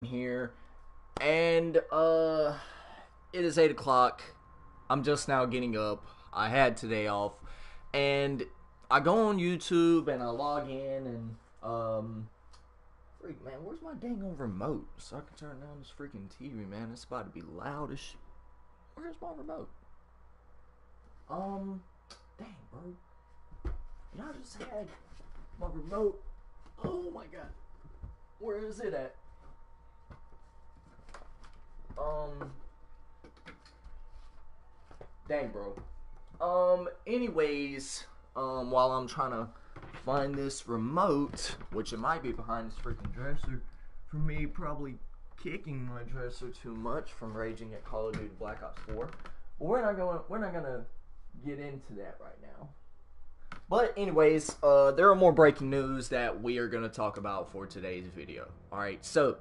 here, and it is 8 o'clock. I'm just now getting up. I had today off, and I go on YouTube and I log in and freak, man, where's my dang old remote so I can turn down this freaking TV, man? It's about to be loud as shit. Where's my remote? Dang, bro, you know, I just had my remote. Oh my god, where is it at? Dang, bro. Anyways, while I'm trying to find this remote, which it might be behind this freaking dresser, for me probably kicking my dresser too much from raging at Call of Duty Black Ops 4. But we're not gonna get into that right now. But anyways, there are more breaking news that we are gonna talk about for today's video. Alright, so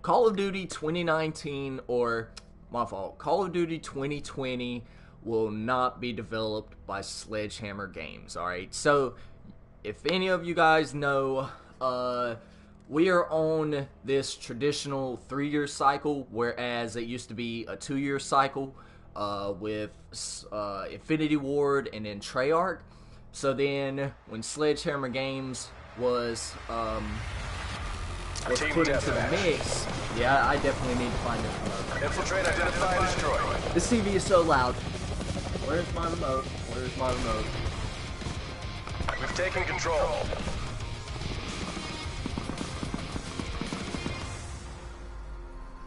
Call of Duty 2019, or my fault, Call of Duty 2020 will not be developed by Sledgehammer Games. Alright, so if any of you guys know, we are on this traditional 3-year cycle, whereas it used to be a 2-year cycle with Infinity Ward and then Treyarch. So then when Sledgehammer Games was put into the mix, yeah, I definitely need to find this remote. Infiltrate, identify, and destroy. This TV is so loud. Where's my remote? Where's my remote? We've taken control.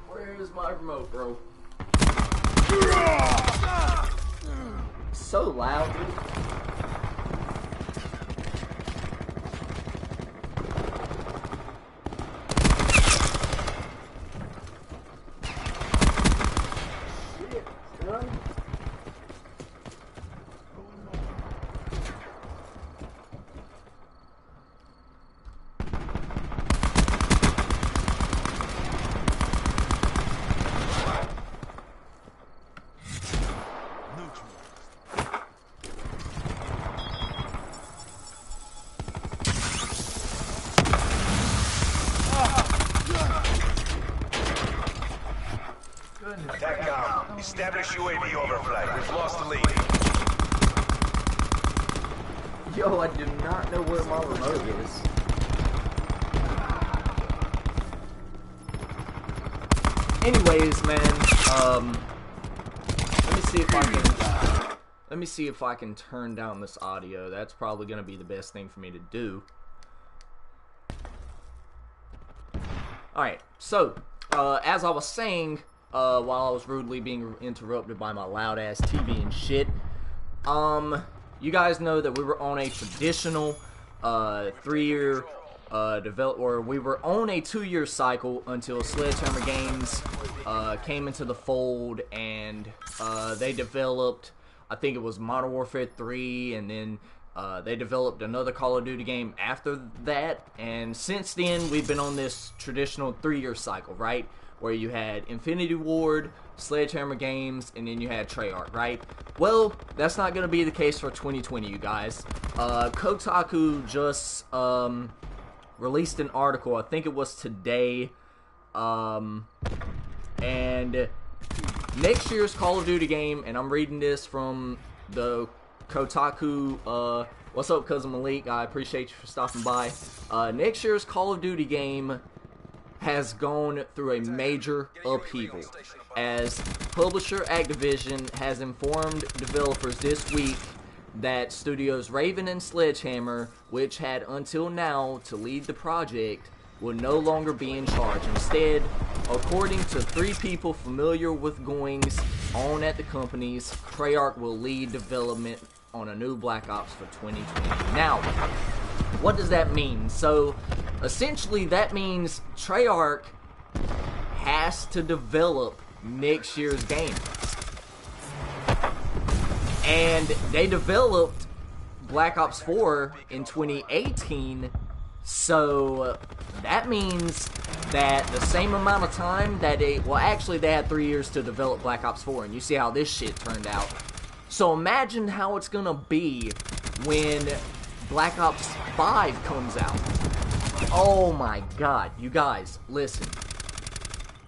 Where's my remote, bro? So loud, dude. TACCOM, establish UAV overflight. We've lost the lead. Yo, I do not know where my remote is. Anyways, man, let me see if I can turn down this audio. That's probably gonna be the best thing for me to do. Alright, so, as I was saying, while I was rudely being interrupted by my loud ass TV and shit, you guys know that we were on a traditional 3-year we were on a 2-year cycle until Sledgehammer Games came into the fold, and they developed, I think it was Modern Warfare 3, and then they developed another Call of Duty game after that, and since then we've been on this traditional 3-year cycle, right? Where you had Infinity Ward, Sledgehammer Games, and then you had Treyarch, right? Well, that's not going to be the case for 2020, you guys. Kotaku just released an article, I think it was today, and next year's Call of Duty game, and I'm reading this from the Kotaku, what's up, Cousin Malik, I appreciate you for stopping by. Next year's Call of Duty game has gone through a major upheaval, as publisher Activision has informed developers this week that studios Raven and Sledgehammer, which had until now to lead the project, will no longer be in charge. Instead, according to 3 people familiar with goings on at the companies, Treyarch will lead development on a new Black Ops for 2020. Now, what does that mean? So, essentially, that means Treyarch has to develop next year's game. And they developed Black Ops 4 in 2018, so that means that the same amount of time that they had 3 years to develop Black Ops 4, and you see how this shit turned out. So imagine how it's gonna be when Black Ops 5 comes out. Oh my god, you guys, listen.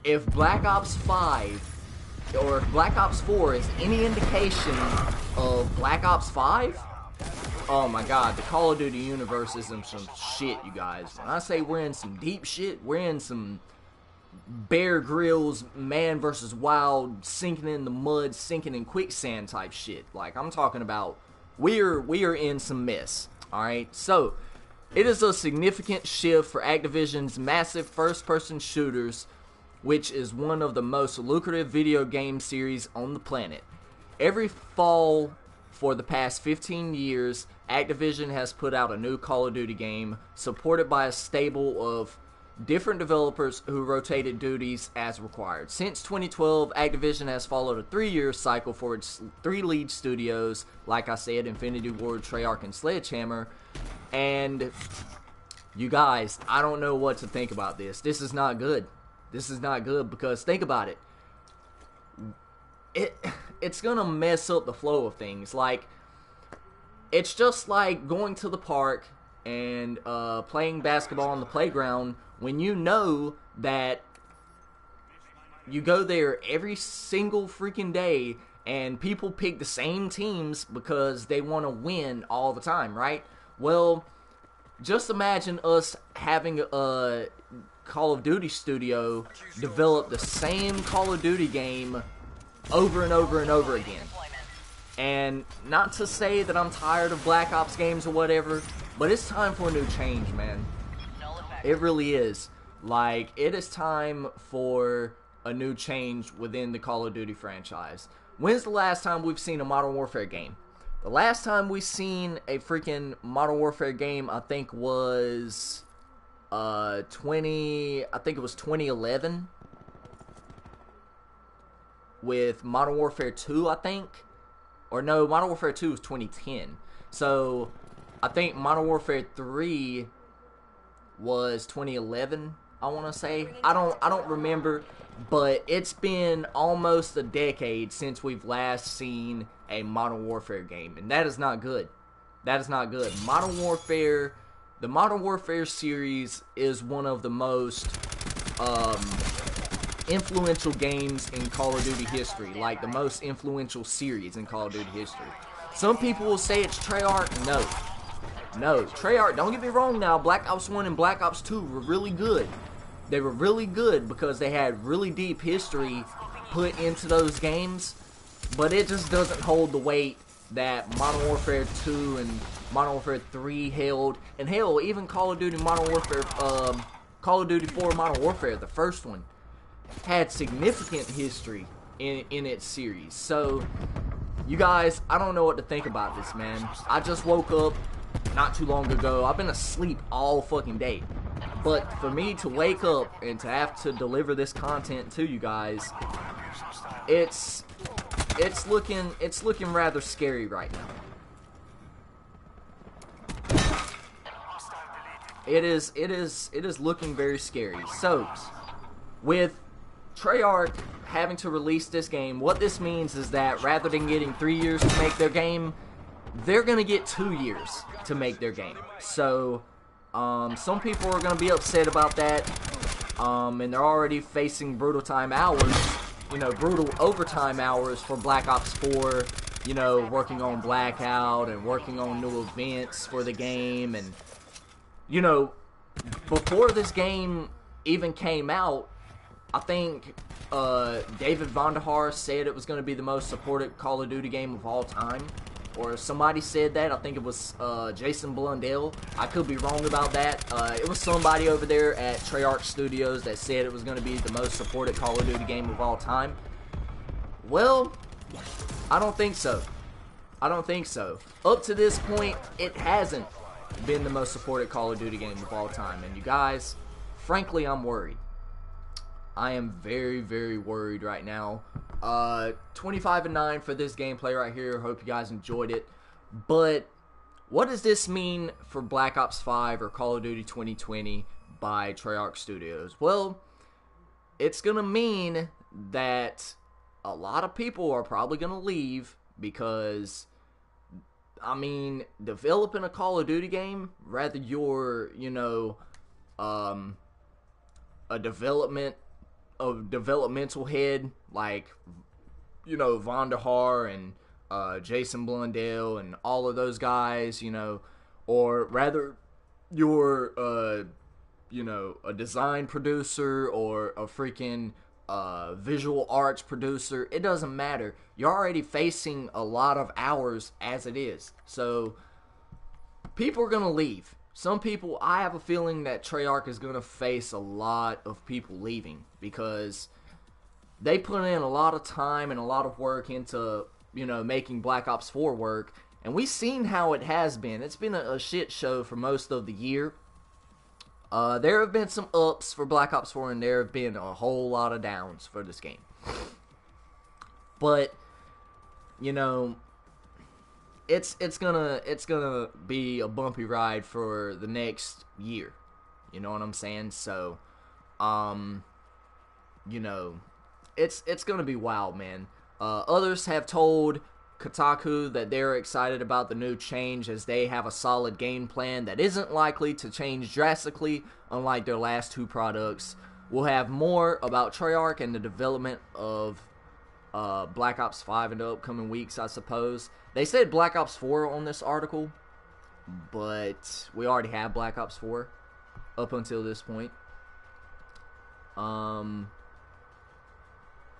if Black Ops 5 or if Black Ops 4 is any indication of Black Ops 5, oh my god, the Call of Duty universe is in some shit, you guys. When I say we're in some deep shit, we're in some Bear Grylls, Man vs. Wild, sinking in the mud, sinking in quicksand type shit. Like, I'm talking about, we are in some mess, alright? So, it is a significant shift for Activision's massive first-person shooters, which is one of the most lucrative video game series on the planet. Every fall for the past 15 years, Activision has put out a new Call of Duty game, supported by a stable of different developers who rotated duties as required. Since 2012, Activision has followed a 3-year cycle for its 3 lead studios, like I said, Infinity Ward, Treyarch, and Sledgehammer. And you guys, I don't know what to think about this. This is not good. This is not good because think about it. It's gonna mess up the flow of things. Like, it's just like going to the park and playing basketball on the playground when you know that you go there every single freaking day and people pick the same teams because they want to win all the time, right? Well, just imagine us having a Call of Duty studio develop the same Call of Duty game over and over and over again. And not to say that I'm tired of Black Ops games or whatever, but it's time for a new change, man. It really is. Like, it is time for a new change within the Call of Duty franchise. When's the last time we've seen a Modern Warfare game? The last time we seen a freaking Modern Warfare game, I think was 2011 with Modern Warfare 2, I think. Or no, Modern Warfare 2 was 2010. So I think Modern Warfare 3 was 2011, I want to say. I don't remember, but it's been almost a decade since we've last seen a Modern Warfare game, and that is not good. That is not good. Modern Warfare, the Modern Warfare series is one of the most influential games in Call of Duty history, like the most influential series in Call of Duty history. Some people will say it's Treyarch. No, Treyarch, don't get me wrong now, Black Ops 1 and Black Ops 2 were really good. They were really good because they had really deep history put into those games, but it just doesn't hold the weight that Modern Warfare 2 and Modern Warfare 3 held, and hell, even Call of Duty Modern Warfare, Call of Duty 4 Modern Warfare, the first one, had significant history in its series. So, you guys, I don't know what to think about this, man. I just woke up not too long ago. I've been asleep all fucking day. But for me to wake up and to have to deliver this content to you guys, it's looking rather scary right now. It is looking very scary. So, with Treyarch having to release this game, what this means is that rather than getting 3 years to make their game, they're gonna get 2 years to make their game. So, some people are gonna be upset about that, and they're already facing brutal time hours, brutal overtime hours for Black Ops 4, working on Blackout and working on new events for the game, and, before this game even came out, I think David Vonderhaar said it was going to be the most supported Call of Duty game of all time. Or somebody said that. I think it was Jason Blundell. I could be wrong about that. It was somebody over there at Treyarch Studios that said it was going to be the most supported Call of Duty game of all time. Well, I don't think so. I don't think so. Up to this point, it hasn't been the most supported Call of Duty game of all time. And you guys, frankly, I'm worried. I am very, very worried right now. 25-9 for this gameplay right here. Hope you guys enjoyed it. But what does this mean for Black Ops 5 or Call of Duty 2020 by Treyarch Studios? Well, it's going to mean that a lot of people are probably going to leave because, developing a Call of Duty game, rather you're, a development a developmental head like, you know, Von der Haar and Jason Blundell and all of those guys, you know, or rather you're, you know, a design producer or a freaking visual arts producer, it doesn't matter. You're already facing a lot of hours as it is. So people are going to leave. Some people, I have a feeling that Treyarch is going to face a lot of people leaving because they put in a lot of time and a lot of work into, you know, making Black Ops 4 work. And we've seen how it has been. It's been a shit show for most of the year. There have been some ups for Black Ops 4, and there have been a whole lot of downs for this game. But, you know, it's gonna be a bumpy ride for the next year. You know what I'm saying? So, you know, it's gonna be wild, man. Others have told Kotaku that they're excited about the new change as they have a solid game plan that isn't likely to change drastically, unlike their last two products. We'll have more about Treyarch and the development of Black Ops 5 in the upcoming weeks, I suppose. They said Black Ops 4 on this article, but we already have Black Ops 4 up until this point.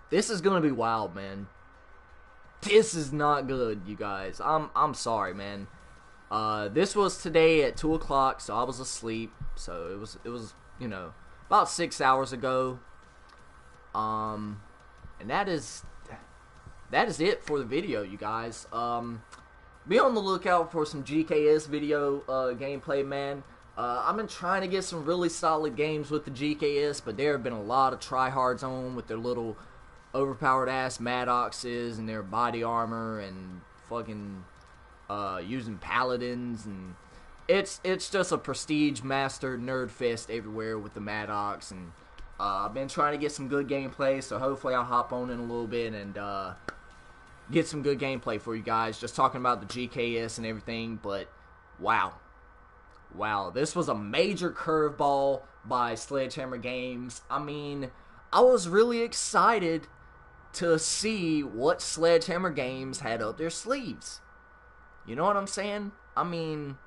This is gonna be wild, man. This is not good, you guys. I'm sorry, man. This was today at 2 o'clock, so I was asleep. So it was you know, about 6 hours ago. And that is it for the video, you guys. Be on the lookout for some GKS video gameplay, man. I've been trying to get some really solid games with the GKS, but there have been a lot of tryhards on with their little overpowered ass Maddoxes and their body armor and fucking using paladins, and it's just a prestige master nerd fest everywhere with the Maddox. And I've been trying to get some good gameplay, so hopefully I'll hop on in a little bit and get some good gameplay for you guys, just talking about the GKS and everything. But wow, this was a major curveball by Sledgehammer Games. I mean, I was really excited to see what Sledgehammer Games had up their sleeves. You know what I'm saying? I mean,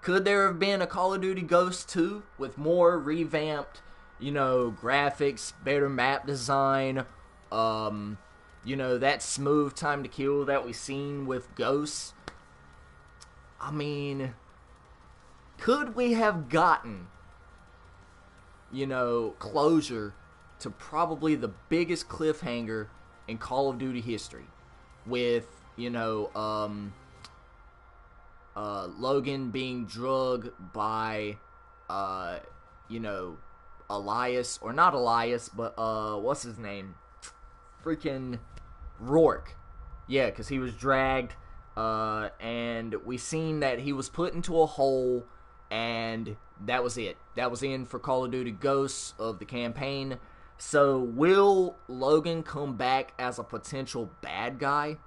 could there have been a Call of Duty Ghosts 2 with more revamped, you know, graphics, better map design, you know, that smooth time to kill that we seen with Ghosts? I mean, could we have gotten, you know, closure to probably the biggest cliffhanger in Call of Duty history with, you know, Logan being drugged by, you know, Elias, or not Elias, but, what's his name? Freaking Rourke. Yeah, because he was dragged, and we seen that he was put into a hole, and that was it. That was in for Call of Duty Ghosts of the campaign. So, will Logan come back as a potential bad guy?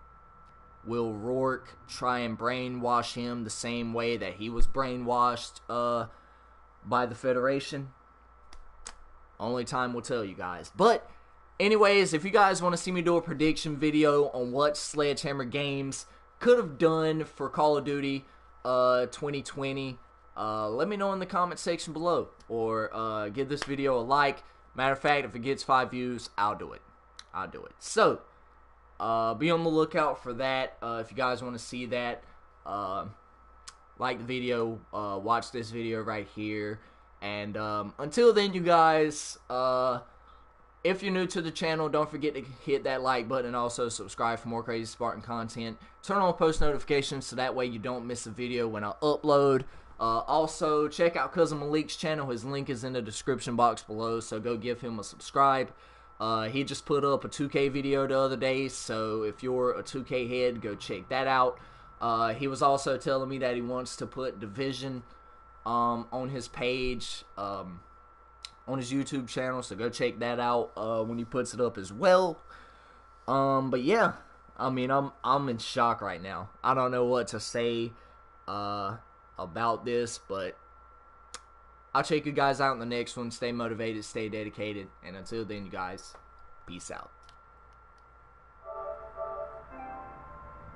Will Rourke try and brainwash him the same way that he was brainwashed by the Federation? Only time will tell, you guys. But, anyways, if you guys want to see me do a prediction video on what Sledgehammer Games could have done for Call of Duty 2020, let me know in the comment section below. Or give this video a like. Matter of fact, if it gets 5 views, I'll do it. So, be on the lookout for that. If you guys want to see that, like the video, watch this video right here. And until then, you guys, if you're new to the channel, don't forget to hit that like button and also subscribe for more Crazy Spartan content. Turn on post notifications so that way you don't miss a video when I upload. Also, check out Cousin Malik's channel. His link is in the description box below, so go give him a subscribe. He just put up a 2K video the other day, so if you're a 2K head, go check that out. He was also telling me that he wants to put Division on his page, on his YouTube channel, so go check that out when he puts it up as well. But yeah, I mean, I'm in shock right now. I don't know what to say about this, but I'll check you guys out in the next one. Stay motivated, stay dedicated, and until then, you guys, peace out.